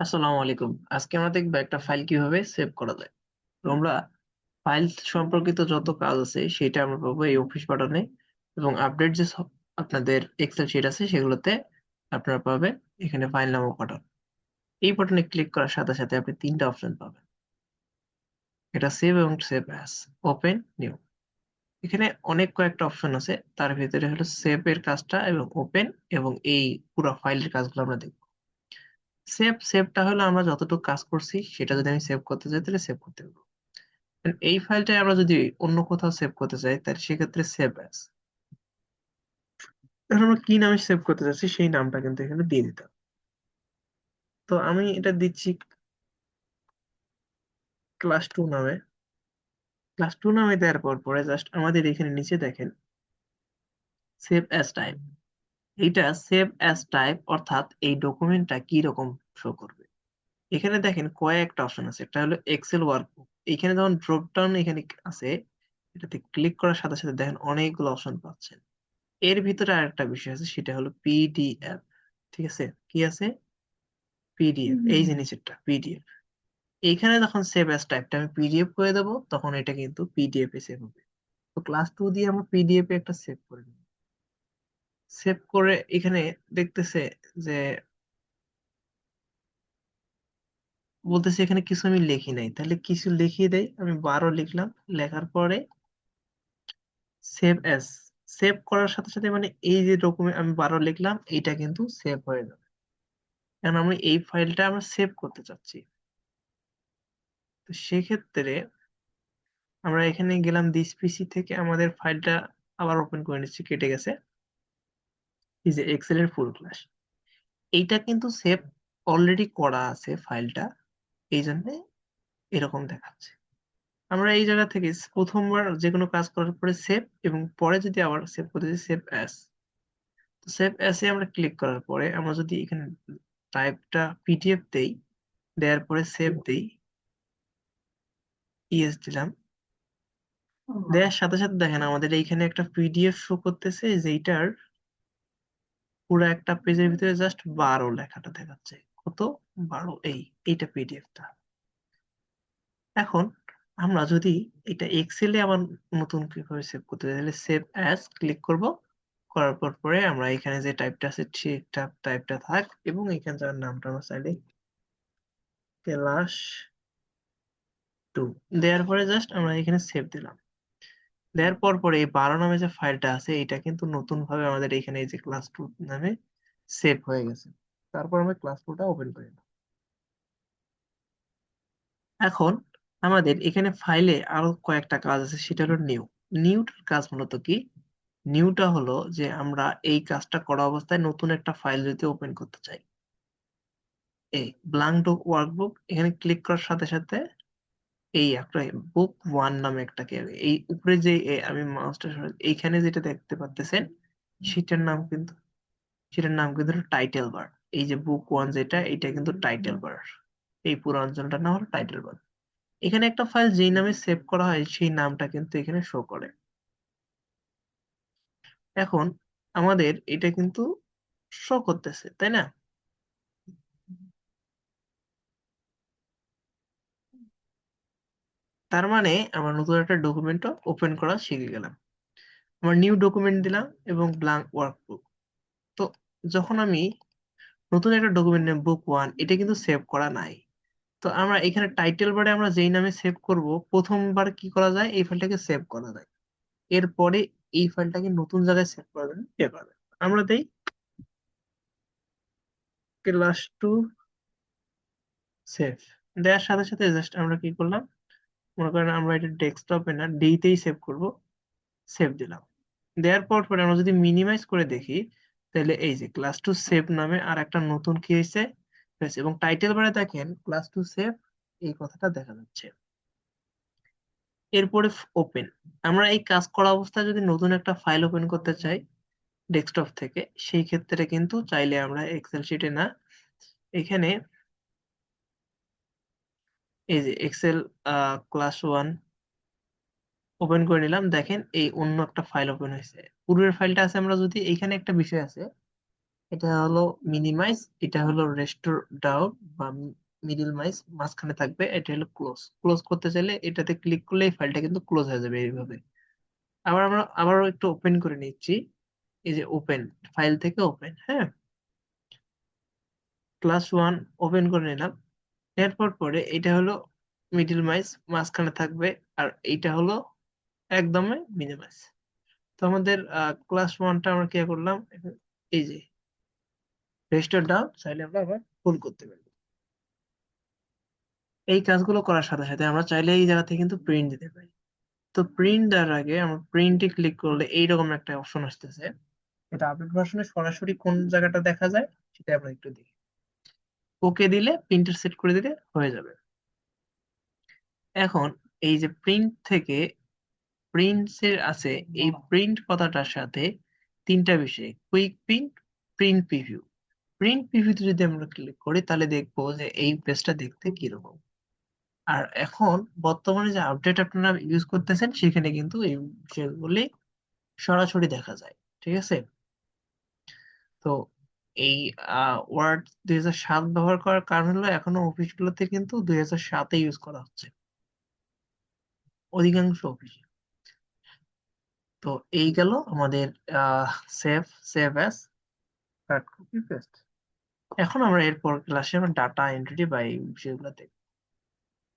আসসালামু আলাইকুম। আজকে আমরা দেখব একটা ফাইল কিভাবে সেভ করা যায়। তো আমরা ফাইল সম্পর্কিত যত কাজ আছে সেটা আমরা পাবো এই অফিস বাটনে এবং আপডেট যে আপনাদের এক্সেল শিট আছে সেগুলোতে আপনারা পাবেন এখানে ফাইল নামক বাটন। এই বাটনে ক্লিক করার সাথে সাথে আপনি ৩ টা অপশন পাবেন। এটা সেভ এবং সেভ অ্যাজ, ওপেন, নিউ। এখানে অনেক কয়েকটা অপশন আছে। তার ভিতরে হলো সেভ এর কাজটা এবং ওপেন এবং এই পুরা ফাইলের কাজগুলো আমরা দেখব। সেভটা হলো আমরা যতটুকু কাজ করছি সেটা যদি আমি সেভ করতে চাই তাহলে সেভ করতে পারবো। এই ফাইলটাই আমরা যদি অন্য কোথাও সেভ করতে চাই তাহলে সেক্ষেত্রে সেভ অ্যাজ। এখন আমরা কি নামে সেভ করতে চাচ্ছি সেই নামটা কিন্তু এখানে দিয়ে দিতে হবে। তো আমি এটা দিচ্ছি ক্লাস 2 নামে। ক্লাস 2 নামে দেওয়ার পরে জাস্ট আমাদের এখানে নিচে দেখেন সেভ অ্যাজ টাইপ। এইটা সেভ অ্যাজ টাইপ অর্থাৎ এই ডকুমেন্টটা কি রকম শো করবে। এখানে দেখেন কয়েকটা অপশন আছে। একটা হলো এক্সেল ওয়ার্কবুক। এখানে যখন ড্রপ ডাউন এখানে আছে এটাতে ক্লিক করার সাথে সাথে দেখেন অনেকগুলো অপশন পাচ্ছেন। এর ভিতরে আরেকটা বিষয় আছে সেটা হলো পিডিএফ। ঠিক আছে, কি আছে? পিডিএফ। এই যে নিচেরটা পিডিএফ। এইখানে যখন সেভ অ্যাজ টাইপটা আমি পিডিএফ করে দেবো তখন এটা কিন্তু পিডিএফ এ সেভ হবে। তো ক্লাস 2 দিয়ে আমরা পিডিএফ এ একটা সেভ করে নিই। সেভ করে এখানে দেখতেছে যে বলতেছে এখানে কিছু আমি লিখি নাই, তাহলে কিছু লিখিয়ে দেই। আমি 12 লিখলাম। লেখার পরে সেভ অ্যাজ। সেভ করার সাথে সাথে মানে এই যে ডকুমেন্ট আমি 12 লিখলাম এইটা কিন্তু সেভ হয়ে যাবে, কারণ আমি এই ফাইলটা আমরা সেভ করতে চাচ্ছি। তো সেক্ষেত্রে আমরা এখানে গেলাম দিস পিসি থেকে আমাদের ফাইলটা আবার ওপেন করে নিচ্ছি, কেটে গেছে। এই যে এক্সেল এর ফুল ক্লাস, এইটা কিন্তু সেভ অলরেডি করা আছে ফাইলটা, এই জন্য এরকম দেখাচ্ছে। আমরা এই জায়গা থেকে প্রথমবার যে কোনো কাজ করার পরে সেভ এবং পরে যদি আবার সেভ করতে চাই সেভ অ্যাজ। তো সেভ অ্যাজ এ আমরা ক্লিক করার পরে আমরা যদি এখানে টাইপটা পিডিএফ দেই, দেওয়ার পরে সেভ দেই, ইয়েস দিলাম, দেওয়ার সাথে সাথে দেখেন আমাদের এইখানে একটা পিডিএফ শো করতেছে যেইটার পুরো একটা পেজের ভিতরে জাস্ট 12 লেখাটা দেখাচ্ছে। কত? 12। এইটা পিডিএফটা। এখন আমরা যদি এটা এক্সেলে আবার নতুন কিভাবে সেভ করতে চাই তাহলে সেভ অ্যাজ ক্লিক করব। করার পরে আমরা এখানে যে টাইপটা আছে সেটা টাইপটা থাক এবং এখানে যার নামটা আমরা চাইলে ক্লাস 2 দেওয়ার পরে জাস্ট আমরা এখানে সেভ দিলাম। দেওয়ার পরে এই 12 নামে যে ফাইলটা আছে এটা কিন্তু নতুন ভাবে আমাদের এখানে এই যে ক্লাস 2 নামে সেভ হয়ে গেছে। তারপর আমরা ক্লাস 2টা ওপেন করি। এখন আমাদের এখানে ফাইলে আরো কয়েকটা কাজ আছে সেটা হলো নিউ। নিউটার কাজ মূলত কি? নিউটা হলো যে আমরা এই কাজটা করা অবস্থায় নতুন একটা ফাইল যদি ওপেন করতে চাই, এই ব্ল্যাঙ্ক ওয়ার্কবুক এখানে ক্লিক করার সাথে সাথে এই একটা বুক 1 নামে একটা এই উপরে যে আমি মাউসটা এইখানে যেটা দেখতে পাচ্ছেন সেটার নাম কিন্তু টাইটেল বার। এই যে বুক 1 যেটা এটা কিন্তু টাইটেল বার। এই পুরো অঞ্চলটার নাম হলো টাইটেল বার। এখানে একটা ফাইল যেই নামে সেভ করা হয় সেই নামটা কিন্তু এখানে শো করে। এখন আমাদের এটা কিন্তু শো করতেছে, তাই না? তার মানে আমরা নতুন একটা ডকুমেন্ট ওপেন করা শিখে গেলাম। আমরা নিউ ডকুমেন্ট দিলাম এবং ব্ল্যাঙ্ক ওয়ার্কবুক। তো যখন আমি নতুন একটা ডকুমেন্ট নেম বুক 1 এটা কিন্তু সেভ করা নাই। তো আমরা এখানে টাইটেল বারে আমরা যেই নামে সেভ করব প্রথমবার কি করা যায় এই ফাইলটাকে সেভ করা যায়। এরপরে এই ফাইলটাকে নতুন জায়গায় সেভ করার জন্য ইয়ে করা যায়। আমরা দেই ক্লাস 2 সেভ। দেওয়ার সাথে সাথে জাস্ট আমরা কি করলাম, মনে করেন আমরা এটা ডেস্কটপে না ডিতেই সেভ করব, সেভ দিলাম। দেওয়ার পরে আমরা যদি মিনিমাইজ করে দেখি তাহলে এই যে ক্লাস 2 সেভ নামে আর একটা নতুন কি হয়েছে হয়েছে এবং টাইটেল বারে দেখেন ক্লাস 2 সেভ এই কথাটা দেখা যাচ্ছে। এরপরে ওপেন। আমরা এই কাজ করা অবস্থায় যদি নতুন একটা ফাইল ওপেন করতে চাই ডেস্কটপ থেকে সেই ক্ষেত্রে কিন্তু চাইলে আমরা এক্সেল শিটে না, এখানে এই যে এক্সেল ক্লাস 1 ওপেন করে নিলাম। দেখেন এই অন্য একটা ফাইল ওপেন হয়েছে। পূর্বের ফাইলটা আছে আমরা যদি এইখানে একটা বিষয় আছে এটা হলো মিনিমাইজ, এটা হলো রেস্টোর ডাউন বা মিডিল মাইজ, মাঝখানে থাকবে এটা হলো ক্লোজ। ক্লোজ করতে চাইলে এটাতে ক্লিক করলে এই ফাইলটা কিন্তু ক্লোজ হয়ে যাবে এইভাবে। আবার আমরা আবারও একটু ওপেন করে নিচ্ছি। এই যে ওপেন, ফাইল থেকে ওপেন, হ্যাঁ, ক্লাস 1 ওপেন করে নিলাম। এরপর পরে এটা হলো মিডিল মাইজ, মাঝখানে থাকবে, আর এইটা হলো একদমই মিনিমাইজ। তো আমাদের ক্লাস 1টা আমরা কি করলাম, এই যে রেজিস্টার ডাউন চাইলে আমরা আবার ফুল করতে পারি। এই কাজগুলো করার সাথে সাথে আমরা চাইলে এই জায়গা থেকে কিন্তু প্রিন্ট দিতে পারি। তো প্রিন্ট দেওয়ার আগে আমরা প্রিন্টে ক্লিক করলে এইরকম একটা অপশন আসতেছে। এটা আপডেট ভার্সনে সরাসরি কোন জায়গাটা দেখা যায় সেটা আমরা একটু দেখি। ওকে দিলে প্রিন্টার সেট করে দিলে হয়ে যাবে। এখন এই যে প্রিন্ট থেকে প্রিন্টস এর আছে, এই প্রিন্ট কথাটার সাথে তিনটা বিষয়, quick print, print preview. Print প্রিভিউতে যদি আমরা ক্লিক করি তাহলে দেখবো যে এই পেজটা দেখতে কিরকম। আর এখন বর্তমানে যে আপডেট আপনারা ইউজ করতেছেন সেখানে কিন্তু এই বিষয়গুলি সরাসরি দেখা যায়। ঠিক আছে? তো এই ওয়ার্ড 2007 ব্যবহার করার কারণ হলো এখনো অফিসগুলোতে কিন্তু 2007 ইউজ করা হচ্ছে অধিকাংশ অফিসে। তো এই গেল আমাদের সেভ, সেভ অ্যাজ, কাট, কপি, পেস্ট। এখন আমরা এরপর ক্লাসে আমরা ডাটা এন্ট্রি বা এই বিষয়গুলো দেখব।